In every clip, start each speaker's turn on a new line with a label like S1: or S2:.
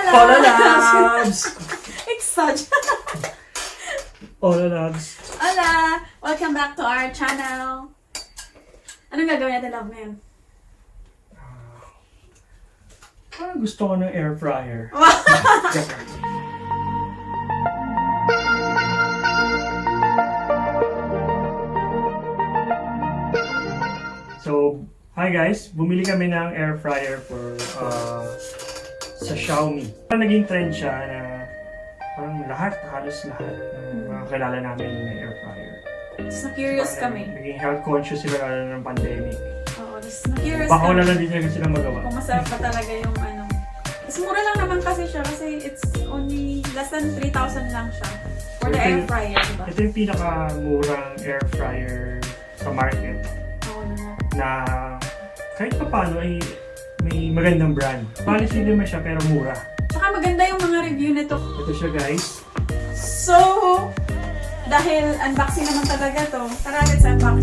S1: Hola Labs!
S2: Exage.
S1: Hola Labs!
S2: Hola! Welcome back to our channel. Anong gagawin natin, love, ngayon?
S1: Parang gusto ko ng air fryer. So, hi guys! Bumili kami ng air fryer for sa XIAOMI. Parang naging trend siya na parang halos lahat ng mga kilala namin may air fryer.
S2: Tapos na-curious kami.
S1: Naging health conscious sila lalo ng pandemic.
S2: Oo, tapos na-curious
S1: Baka
S2: kami.
S1: wala na din sila magawa.
S2: Kung masarap ba talaga yung ano. Tapos mura lang naman kasi siya kasi it's only less than 3,000 lang siya. For the air fryer, diba?
S1: Ito yung pinakamurang air fryer sa market.
S2: Oo na.
S1: Na kahit pa paano ay may magandang brand. Quality naman siya pero mura.
S2: Tsaka maganda yung mga review nito.
S1: Ito siya guys.
S2: So, dahil unboxing naman talaga to, tara let's unbox.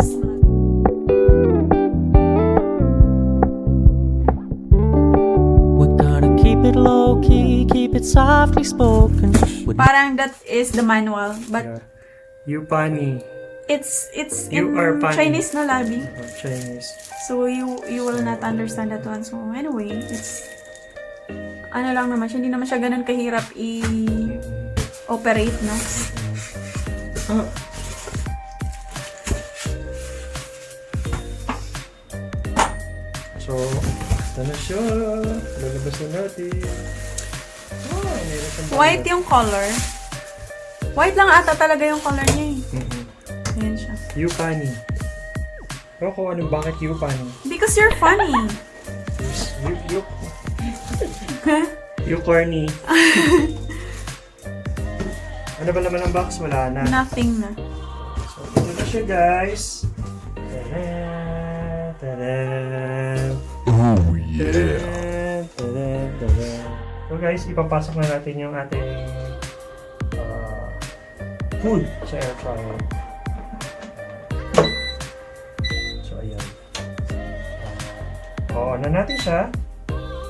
S3: We're gonna keep it low key, keep it softly spoken.
S2: Parang that is the manual, but
S1: Yeah. YOUBAN.
S2: it's
S1: You
S2: in
S1: are funny.
S2: Chinese na labi.
S1: Chinese.
S2: So you will not understand that one. So anyway, it's ano lang naman siya, hindi naman siya ganun kahirap i-operate, no?
S1: So, ito na siya. Lalabas na natin. Meron siyang
S2: White yung color. White lang ata talaga yung color niya eh. Ayan siya.
S1: YOUBAN. Pero kung anong bakit YOUBAN?
S2: Because you're funny.
S1: You corny. Ano ba naman ang box? Wala na.
S2: Nothing na.
S1: So, ito na siya guys. Tadaan! Tadaan!
S3: Oh yeah.
S1: Tadaan! Tadaan! So guys, ipapasok na natin yung ating food sa air fryer. So ayan. On na natin siya.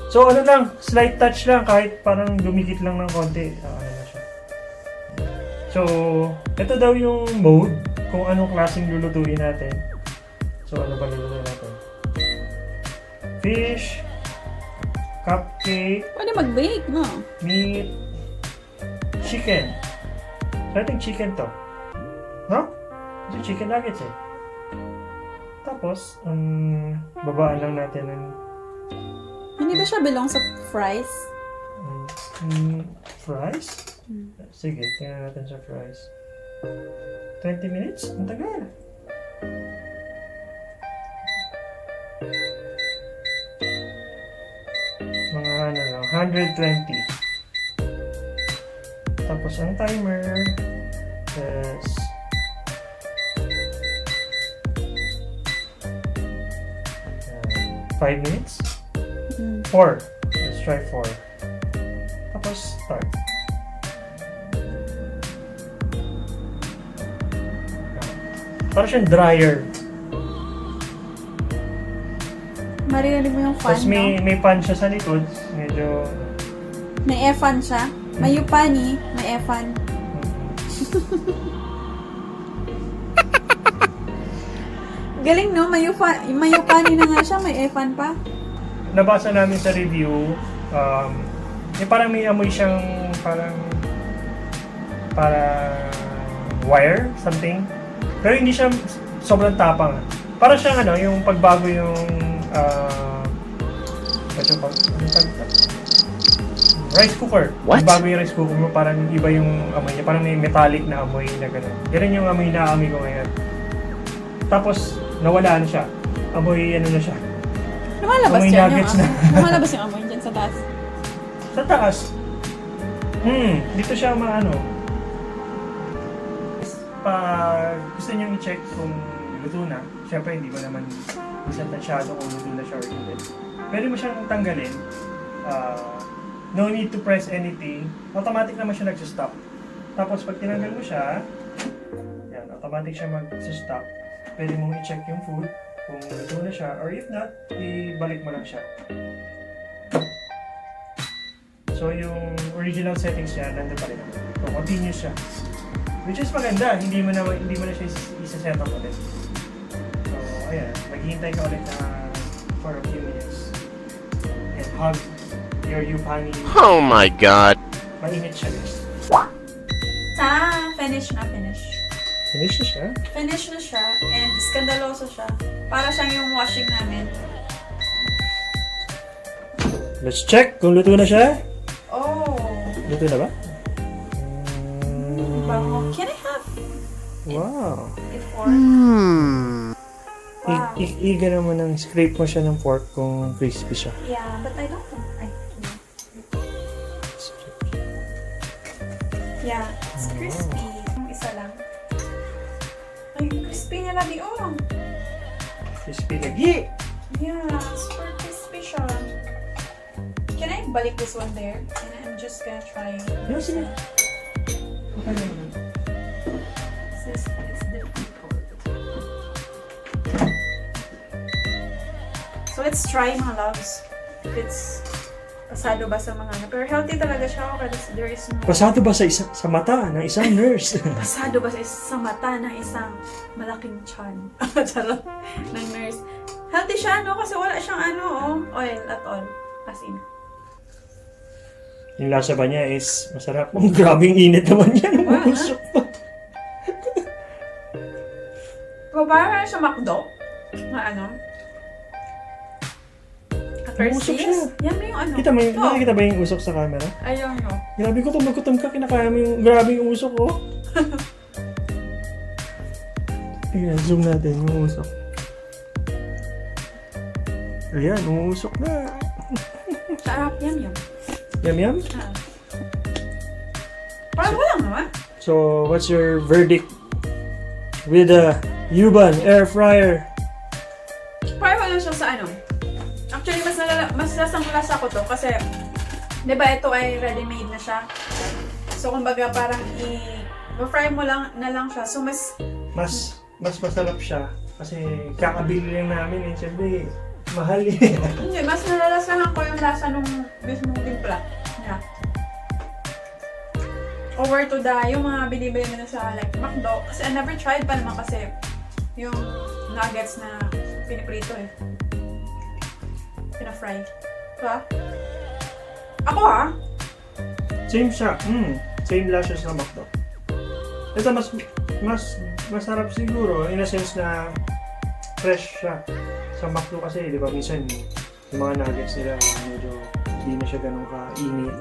S1: So ano lang, slight touch lang kahit parang dumikit lang ng konti. Ano na siya. So, ito daw yung mode kung anong klaseng lulutuin natin. So ano ba lulutuin natin? Fish, cupcake,
S2: Pwede mag-bake, no?
S1: meat, chicken. So I think chicken to. No? Kasi chicken nuggets eh. Tapos, babaan lang natin ng
S2: Hindi ba siya belong sa fries?
S1: fries? Sige, tingnan natin sa fries. 20 minutes? Ang tagal. Mga ano lang, 120. Tapos ang timer is 5 minutes? 4. Let's try 4. Tapos start. Parang siyang dryer.
S2: Maririnig mo yung fan,
S1: Tapos may fan siya sa likod. Medyo...
S2: May F-fan siya. May YOUBAN, may F-fan. Galing, no? May YOUBAN na nga siya, may F-fan pa.
S1: Nabasa namin sa review, parang may amoy siyang parang wire, something. Pero hindi siya sobrang tapang. Parang siyang ano, yung pagbago yung rice cooker.
S3: What?
S1: Pagbago yung rice cooker mo, parang iba yung amoy niya. Parang may metallic na amoy na gano'n. Ganun yung amoy na amoy ko ngayon. Tapos, nawala na siya. Amoy ano na siya.
S2: Lumalabas
S1: Amoy
S2: yan yung
S1: nuggets na.
S2: amoy. Lumalabas yung amoy dyan sa taas.
S1: Sa taas. Dito siya maano. Pag gusto niyo i-check kung luto na, syempre hindi mo naman masyado kung luto na siya or hindi. Pwede mo siyang tanggalin. No need to press anything. Automatic naman siya nag-stop. Tapos pag tinanggal mo siya, yan, automatic siya mag-stop. Pwede mong i-check yung food kung luto na siya, or if not, ibalik mo lang siya. So yung original settings niya, nandun pa rin naman. So continuous siya. Which is maganda, hindi mo na siya isa-set up ulit. So ayan, maghihintay ka ulit na for a few minutes. And hug your YOUBAN.
S4: Oh my god.
S1: Mainit siya guys.
S2: Finish na, finish.
S1: Finish na siya.
S2: Finish na siya, and skandaloso siya. Para siyang yung washing namin.
S1: Let's check kung luto na siya.
S2: Oh!
S1: Luto na ba?
S2: Bango. Can I have
S1: Wow.
S2: a fork? Wow.
S1: Iga naman ng scrape mo siya ng fork kung crispy siya.
S2: Yeah, but I don't think Yeah, it's crispy. Yung isa lang. Ay, crispy niya lagi. Oh!
S1: Crispy lagi!
S2: Yeah, super crispy siya. Can I balik this one there? And I'm just gonna try.
S1: Yeah, sige. Okay naman.
S2: It's difficult. So let's try, mga loves. If it's pasado ba sa mga ano. Pero healthy talaga siya. Okay, there is no...
S1: Pasado ba sa mata ng isang nurse?
S2: Pasado ba sa mata ng isang malaking tiyan? Charot. Ng nurse. Healthy siya, no? Kasi wala siyang oil at all. As in.
S1: Yung lasa ba niya is masarap. Ang grabing init naman yan.
S2: Wow,
S1: Umusok pa.
S2: So, parang sa McDo. Na
S1: Umusok siya.
S2: Yan yung
S1: Kita mo nakikita ba yung usok sa camera?
S2: Ayaw nyo.
S1: Grabe ko, gutom ka, kinakaya mo yung grabe yung usok ko. Ayan, zoom natin yung usok. Ayan, umusok na.
S2: Sarap, yum.
S1: Yum?
S2: Parang walang naman.
S1: So, what's your verdict with the YOUBAN air fryer?
S2: Parang wala siya sa Actually, mas lasang-lasa ko to kasi, di ba ito ay ready-made na siya. So, kumbaga parang i-fry mo lang siya. So, mas
S1: masarap siya kasi kakabili lang namin siyempre mahal
S2: Hindi, mas nalalasahan ko yung lasa nung mismong timpla niya. Over to yung mga binibili nila sa like McDo. Kasi I never tried pa naman kasi yung nuggets na piniprito pina-fry. Diba? Ako
S1: Same siya. Same lang siya sa McDo. Ito mas masarap siguro in a sense na fresh siya. Sa McDo kasi, di ba, minsan yung mga nuggets nila medyo hindi na siya ganun ka-init.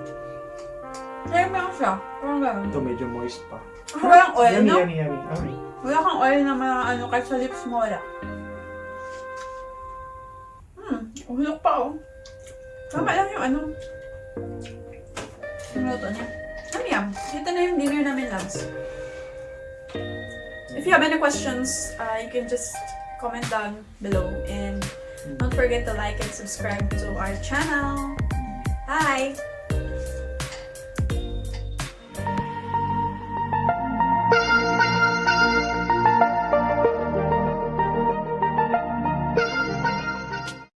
S2: Same lang siya. Parang gano'n.
S1: Ito medyo moist pa.
S2: Walang oil,
S1: Yummy,
S2: no?
S1: yummy. Okay.
S2: Wala kang oil na mga kahit sa lips mo wala. Hulok pa Tama lang yung yung luto niya. Yum. Ito na yung dinner namin, loves. If you have any questions, you can just comment down below. And don't forget to like and subscribe to our channel. Bye!